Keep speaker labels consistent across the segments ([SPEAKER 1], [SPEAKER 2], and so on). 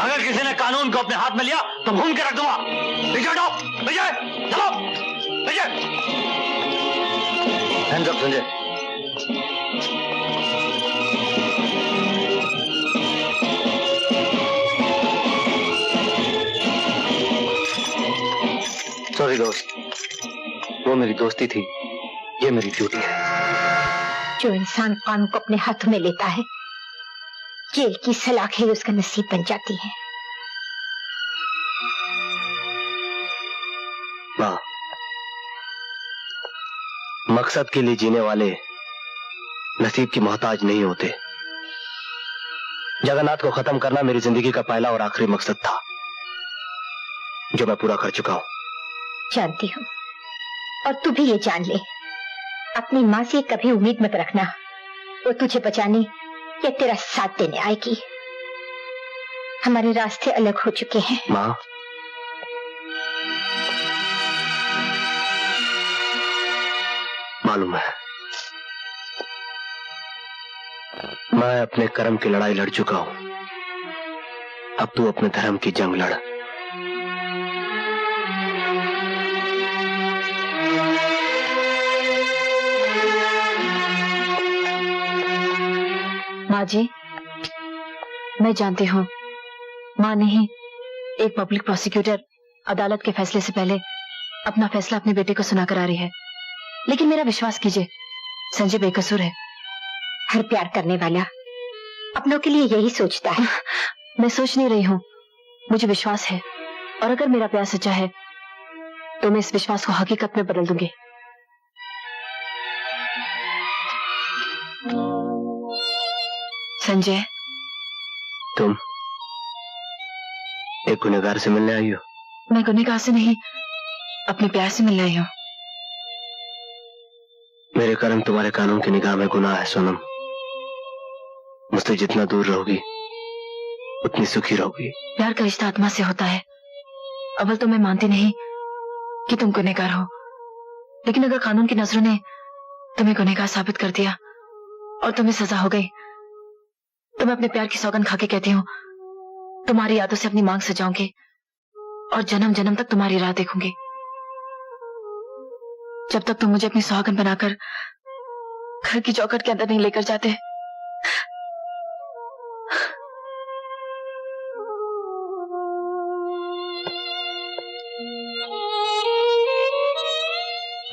[SPEAKER 1] अगर किसी ने कानून को अपने हाथ में लिया तो भून के रख दूंगा। पीछे हटो, पीछे चलो, पीछे। Hands up Sanjay. सॉरी दोस्त, वो मेरी दोस्ती थी, ये मेरी ड्यूटी है।
[SPEAKER 2] जो इंसान कानून को अपने हाथों में लेता है, जेल की सलाखें उसका नसीब बन जाती है।
[SPEAKER 1] माँ, मकसद के लिए जीने वाले नसीब की मोहताज नहीं होते। जगन्नाथ को खत्म करना मेरी जिंदगी का पहला और आखिरी मकसद था, जो मैं पूरा कर चुका हूँ।
[SPEAKER 2] जानती हूँ, और तू भी ये जान ले, अपनी माँ से कभी उम्मीद मत रखना वो तुझे बचाने या तेरा साथ देने आएगी। हमारे रास्ते अलग हो चुके हैं।
[SPEAKER 1] माँ, मालूम है, मैं अपने कर्म की लड़ाई लड़ चुका हूं। अब तू अपने धर्म की जंग लड़।
[SPEAKER 3] माँ जी, मैं जानती हूँ माँ नहीं, एक पब्लिक प्रोसिक्यूटर अदालत के फैसले से पहले अपना फैसला अपने बेटे को सुनाकर आ रही है, लेकिन मेरा विश्वास कीजिए, संजय बेकसूर है।
[SPEAKER 2] हर प्यार करने वाला अपनों के लिए यही सोचता है।
[SPEAKER 3] मैं सोच नहीं रही हूँ, मुझे विश्वास है, और अगर मेरा प्यार सच्चा है तो मैं इस विश्वास को हकीकत में बदल दूंगी। संजय,
[SPEAKER 1] तुम एक गुनहगार से मिलने आई हो?
[SPEAKER 3] मैं गुनहगार से नहीं, अपने प्यार से मिलने आई हूँ।
[SPEAKER 1] मेरे कर्म तुम्हारे कानून की निगाह में गुनाह है सोनम। मुझसे जितना दूर रहोगी उतनी सुखी रहोगी।
[SPEAKER 3] प्यार का रिश्ता आत्मा से होता है। अव्वल तो मैं मानती नहीं कि तुम गुनहगार हो, लेकिन अगर कानून की नजरों ने तुम्हें गुनहगार साबित कर दिया और तुम्हें सजा हो गई, तो मैं अपने प्यार की सौगंध खाके कहती हूँ, तुम्हारी यादों से अपनी मांग सजाऊंगी और जन्म जन्म तक तुम्हारी राह देखूंगी। जब तक तुम मुझे अपनी सुहागन बनाकर घर की चौखट के अंदर नहीं लेकर जाते।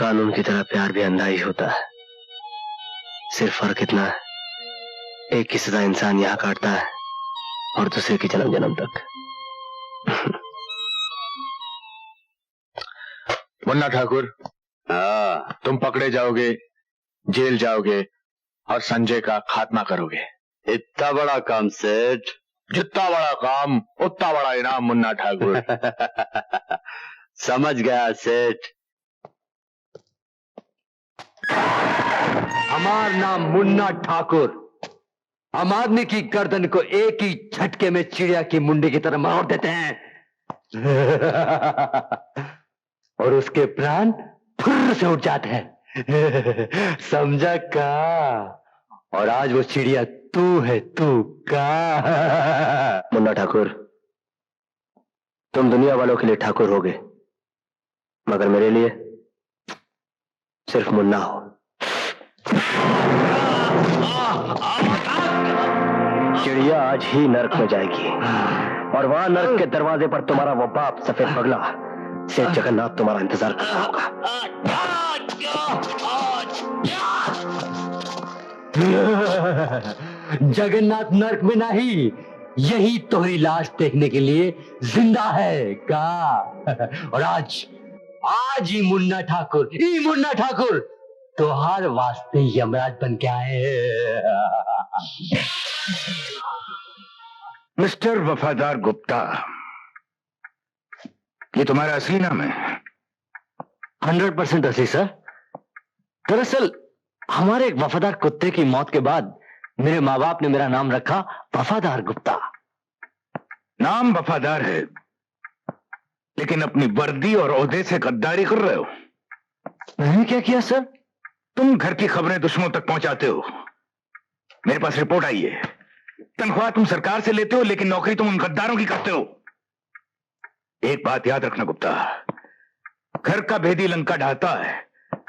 [SPEAKER 1] कानून की तरह प्यार भी अंधा ही होता है। सिर्फ फर्क इतना है, एक की सजा इंसान यहाँ काटता है और दूसरे की जन्म जन्म तक।
[SPEAKER 4] मुन्ना ठाकुर, तुम पकड़े जाओगे, जेल जाओगे और संजय का खात्मा करोगे।
[SPEAKER 5] इतना बड़ा काम सेठ?
[SPEAKER 4] जितना बड़ा काम उतना बड़ा इनाम मुन्ना ठाकुर।
[SPEAKER 5] समझ गया सेठ। हमारा नाम मुन्ना ठाकुर। हम आदमी की गर्दन को एक ही झटके में चिड़िया की मुंडी की तरह मार देते हैं और उसके प्राण फुर्र से उठ जाते हैं। समझा का? और आज वो चिड़िया तू है, तू का?
[SPEAKER 1] मुन्ना ठाकुर, तुम दुनिया वालों के लिए ठाकुर होगे, मगर मेरे लिए सिर्फ मुन्ना हो। चिड़िया आज ही नर्क में जाएगी और वहां नर्क के दरवाजे पर तुम्हारा वो बाप सफेद पगला सेठ जगन्नाथ तुम्हारा इंतजार कर रहा होगा।
[SPEAKER 5] जगन्नाथ नर्क में नहीं, यही तुम्हारी लाश देखने के लिए जिंदा है का? और आज ही मुन्ना ठाकुर तो हर वास्ते यमराज बन के आए।
[SPEAKER 4] मिस्टर वफादार गुप्ता, ये तुम्हारा असली नाम है?
[SPEAKER 5] 100% असली सर। दरअसल हमारे एक वफादार कुत्ते की मौत के बाद मेरे माँ बाप ने मेरा नाम रखा वफादार गुप्ता।
[SPEAKER 4] नाम वफादार है, लेकिन अपनी वर्दी और ओहदे से गद्दारी कर रहे हो।
[SPEAKER 5] मैंने क्या किया सर?
[SPEAKER 4] तुम घर की खबरें दुश्मनों तक पहुंचाते हो। मेरे पास रिपोर्ट आई है
[SPEAKER 6] तनख्वाह तुम सरकार से लेते हो, लेकिन नौकरी तुम उन गद्दारों की करते हो। एक बात याद रखना गुप्ता, घर का भेदी लंका ढाता है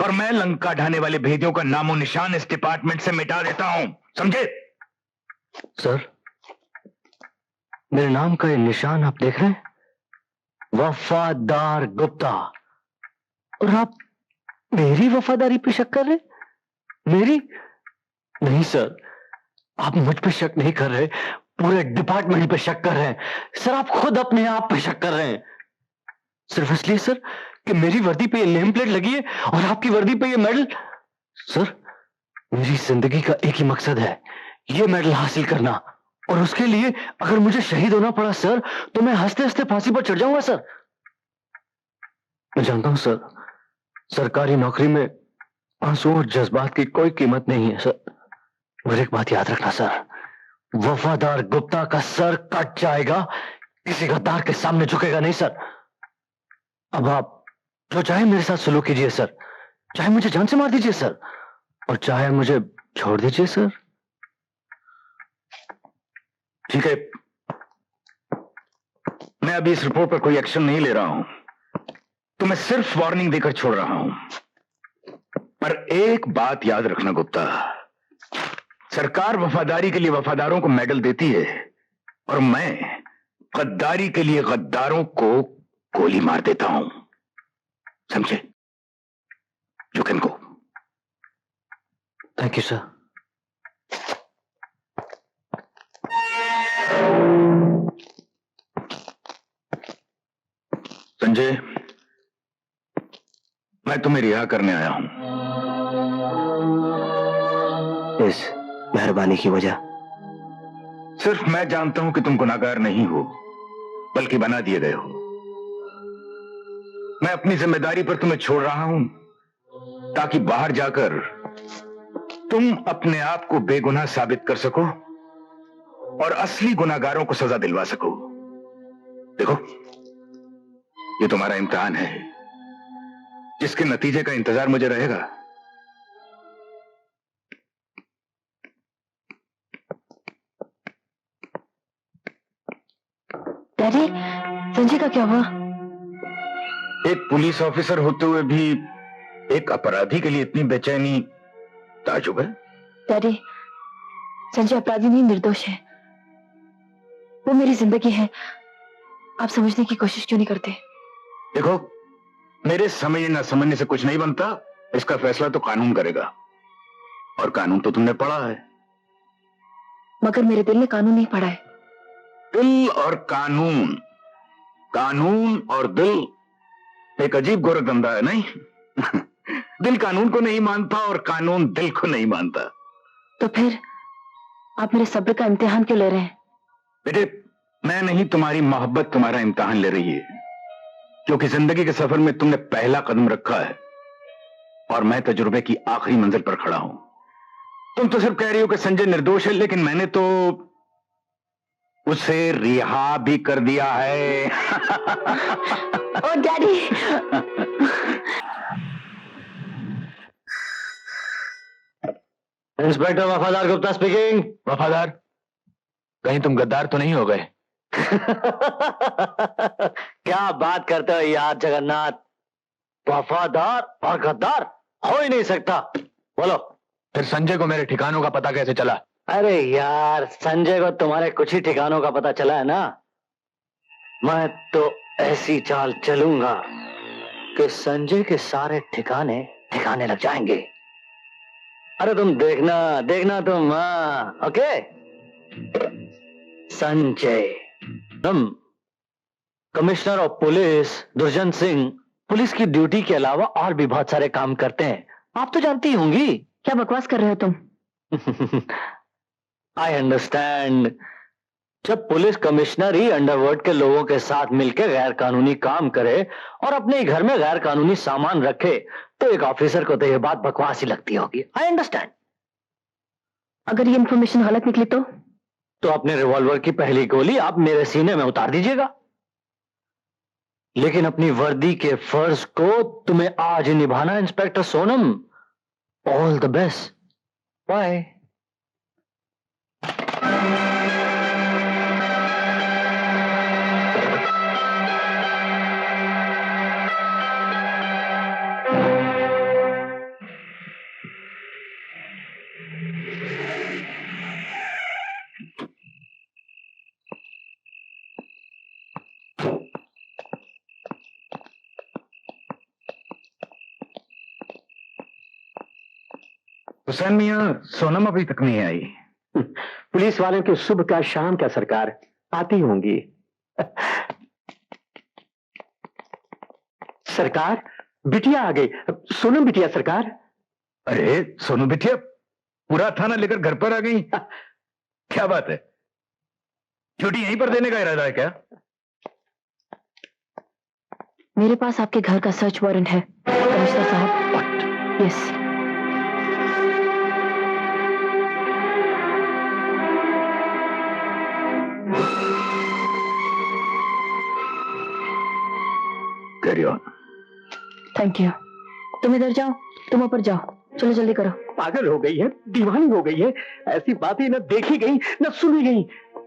[SPEAKER 6] और मैं लंका ढाने वाले भेदियों का नामो निशान इस डिपार्टमेंट से मिटा देता हूं, समझे?
[SPEAKER 1] सर, मेरे नाम का ये निशान आप देख रहे हैं? वफादार गुप्ता। और आप मेरी वफादारी पे शक कर रहे हैं? मेरी? नहीं सर, आप मुझ पे शक नहीं कर रहे, पूरे डिपार्टमेंट पे शक कर रहे हैं। सर, आप खुद अपने आप पे शक कर रहे हैं, सिर्फ इसलिए सर कि मेरी वर्दी पे ये नेम प्लेट लगी है और आपकी वर्दी पे ये मेडल। सर, मेरी जिंदगी का एक ही मकसद है, ये मेडल हासिल करना, और उसके लिए अगर मुझे शहीद होना पड़ा सर, तो मैं हंसते हंसते फांसी पर चढ़ जाऊंगा सर। मैं जानता हूं सर, सरकारी नौकरी में आंसू और जज्बात की कोई कीमत नहीं है सर, मगर एक बात याद रखना सर, वफादार गुप्ता का सर कट जाएगा, किसी गद्दार के सामने झुकेगा नहीं सर। अब आप जो चाहे मेरे साथ सलूक कीजिए सर, चाहे मुझे जान से मार दीजिए सर, और चाहे मुझे छोड़ दीजिए सर।
[SPEAKER 6] ठीक है, मैं अभी इस रिपोर्ट पर कोई एक्शन नहीं ले रहा हूं, तो मैं सिर्फ वार्निंग देकर छोड़ रहा हूं। पर एक बात याद रखना गुप्ता, सरकार वफादारी के लिए वफादारों को मेडल देती है और मैं गद्दारी के लिए गद्दारों को गोली मार देता हूं, समझे? You can go.
[SPEAKER 1] Thank you sir.
[SPEAKER 6] Sanjay, मैं तुम्हें रिहा करने आया हूं।
[SPEAKER 1] इस मेहरबानी की वजह?
[SPEAKER 6] सिर्फ मैं जानता हूं कि तुम गुनाहगार नहीं हो, बल्कि बना दिए गए हो। मैं अपनी जिम्मेदारी पर तुम्हें छोड़ रहा हूं, ताकि बाहर जाकर तुम अपने आप को बेगुनाह साबित कर सको और असली गुनाहगारों को सजा दिलवा सको। देखो, ये तुम्हारा इम्तिहान है, जिसके नतीजे का इंतजार मुझे रहेगा।
[SPEAKER 3] डैडी, संजय का क्या हुआ?
[SPEAKER 6] एक पुलिस ऑफिसर होते हुए भी एक अपराधी के लिए इतनी बेचैनी ताजुब है।
[SPEAKER 3] डैडी, संजय अपराधी नहीं, निर्दोष है। वो मेरी जिंदगी है, आप समझने की कोशिश क्यों नहीं करते?
[SPEAKER 6] देखो, मेरे समझ न समझने से कुछ नहीं बनता, इसका फैसला तो कानून करेगा, और कानून तो तुमने पढ़ा है।
[SPEAKER 3] मगर मेरे दिल ने कानून नहीं पढ़ा है।
[SPEAKER 6] दिल और कानून, कानून और दिल एक अजीब गोरखधंधा है, नहीं? दिल कानून को नहीं मानता और कानून दिल को नहीं मानता।
[SPEAKER 3] तो फिर आप मेरे सब्र का इम्तिहान क्यों ले रहे हैं?
[SPEAKER 6] बेटे, मैं नहीं, तुम्हारी मोहब्बत तुम्हारा इम्तिहान ले रही है, क्योंकि जिंदगी के सफर में तुमने पहला कदम रखा है और मैं तजुर्बे की आखिरी मंजिल पर खड़ा हूं। तुम तो सिर्फ कह रही हो कि संजय निर्दोष है, लेकिन मैंने तो उसे रिहा भी कर दिया है।
[SPEAKER 3] ओ डैडी!
[SPEAKER 1] इंस्पेक्टर वफादार गुप्ता स्पीकिंग।
[SPEAKER 4] वफादार? कहीं तुम गद्दार तो नहीं हो गए?
[SPEAKER 1] क्या बात करते हो यार जगन्नाथ, वफादार और गद्दार हो ही नहीं सकता। बोलो।
[SPEAKER 4] फिर संजय को मेरे ठिकानों का पता कैसे चला?
[SPEAKER 1] अरे यार, संजय को तुम्हारे कुछ ही ठिकानों का पता चला है ना। मैं तो ऐसी चाल चलूंगा कि संजय के सारे ठिकाने ठिकाने लग जाएंगे। अरे तुम देखना देखना तुम। ओके। संजय, तुम कमिश्नर ऑफ पुलिस दुर्जन सिंह पुलिस की ड्यूटी के अलावा और भी बहुत सारे काम करते हैं, आप तो जानती होंगी।
[SPEAKER 3] क्या बकवास कर रहे हो तुम?
[SPEAKER 1] I understand. जब पुलिस कमिश्नर ही अंडरवर्ल्ड के लोगों के साथ मिलकर गैर कानूनी काम करे और अपने ही घर में गैर कानूनी सामान रखे, तो एक ऑफिसर को तो यह बात बकवास ही लगती होगी। I understand.
[SPEAKER 3] अगर ये इंफॉर्मेशन गलत निकली तो
[SPEAKER 1] अपने रिवॉल्वर की पहली गोली आप मेरे सीने में उतार दीजिएगा, लेकिन अपनी वर्दी के फर्ज को तुम्हें आज ही निभाना, inspector Sonam. All the best. Bye.
[SPEAKER 6] Hussain मियाँ, सोनम अभी तक नहीं आई।
[SPEAKER 1] पुलिस वालों की सुबह क्या शाम क्या सरकार आती होंगी। सरकार, बिटिया आ गई। सोनम बिटिया सरकार।
[SPEAKER 6] अरे सोनू बिटिया, पूरा थाना लेकर घर पर आ गई। क्या बात है, ड्यूटी यहीं पर देने का इरादा है क्या?
[SPEAKER 3] मेरे पास आपके घर का सर्च वारंट है कमिश्नर साहब। Yes.
[SPEAKER 6] Carry on.
[SPEAKER 3] Thank you. तुम इधर जाओ, तुम ऊपर जाओ, चलो जल्दी करो।
[SPEAKER 1] पागल हो गई है, दीवानी हो गई है। ऐसी बातें न देखी गई न सुनी गई।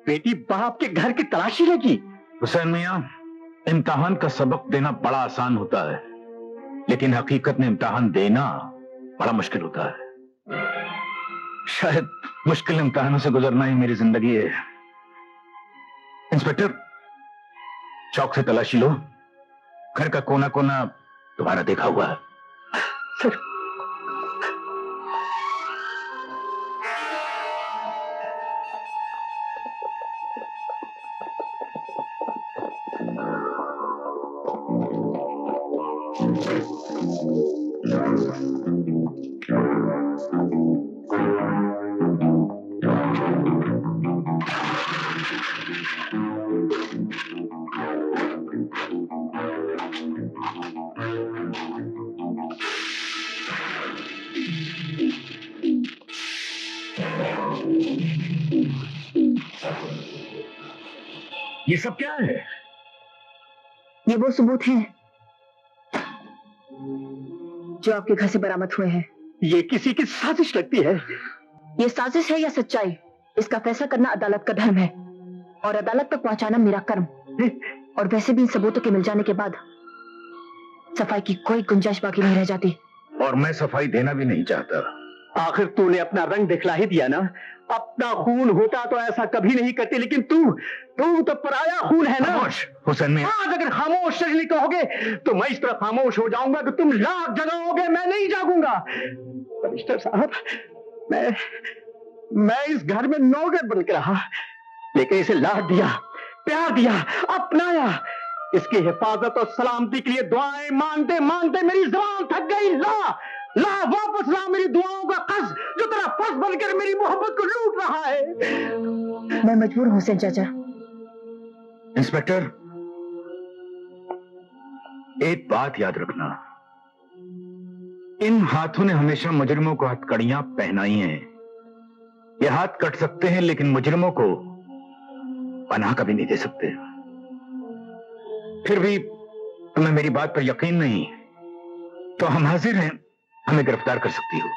[SPEAKER 1] बेटी बाप के घर की तलाशी लगी।
[SPEAKER 6] हुसैन मियाँ, इम्तिहान का सबक देना बड़ा आसान होता है, लेकिन हकीकत में इम्तिहान देना बड़ा मुश्किल होता है। शायद मुश्किल इम्तिहानों से गुजरना ही मेरी जिंदगी है। इंस्पेक्टर, चौक से तलाशी लो, घर का कोना कोना तुम्हारा देखा हुआ है।
[SPEAKER 1] सर,
[SPEAKER 6] ये सब क्या है?
[SPEAKER 3] ये वो सबूत हैं जो आपके घर से बरामद हुए हैं।
[SPEAKER 1] ये किसी की साजिश लगती है।
[SPEAKER 3] ये साजिश है या सच्चाई, इसका फैसला करना अदालत का धर्म है और अदालत तक पहुंचाना मेरा कर्म। और वैसे भी इन सबूतों के मिल जाने के बाद सफाई की कोई गुंजाइश बाकी नहीं रह जाती।
[SPEAKER 6] और मैं सफाई देना भी नहीं चाहता।
[SPEAKER 1] आखिर तूने अपना रंग दिखला ही दिया ना। अपना खून होता तो ऐसा कभी नहीं करती, लेकिन तू तो पराया खून है ना।
[SPEAKER 6] खामोश हुसैन मियां।
[SPEAKER 1] आज अगर खामोश नहीं कहोगे तो मैं इस तरह खामोश हो जाऊंगा कि तुम लाख जगाओगे, मैं नहीं जागूंगा। कमिश्नर साहब, मैं इस घर में नौकर बनकर रहा, लेकिन इसे लाड दिया, प्यार दिया, अपनाया। इसकी हिफाजत और सलामती के लिए दुआएं मांगते मांगते मेरी जुबान थक गई। ला वापस ला मेरी दुआओं का कर्ज, जो तेरा फर्ज बनकर मेरी मोहब्बत को लूट रहा है।
[SPEAKER 3] मैं मजबूर हूं हुसैन चाचा।
[SPEAKER 6] इंस्पेक्टर, एक बात याद रखना, इन हाथों ने हमेशा मुजरिमों को हथकड़ियां पहनाई हैं। ये हाथ कट सकते हैं, लेकिन मुजरिमों को पनाह कभी नहीं दे सकते। फिर भी तुम्हें मेरी बात पर यकीन नहीं तो हम हाजिर हैं, हमें गिरफ्तार कर सकती हो।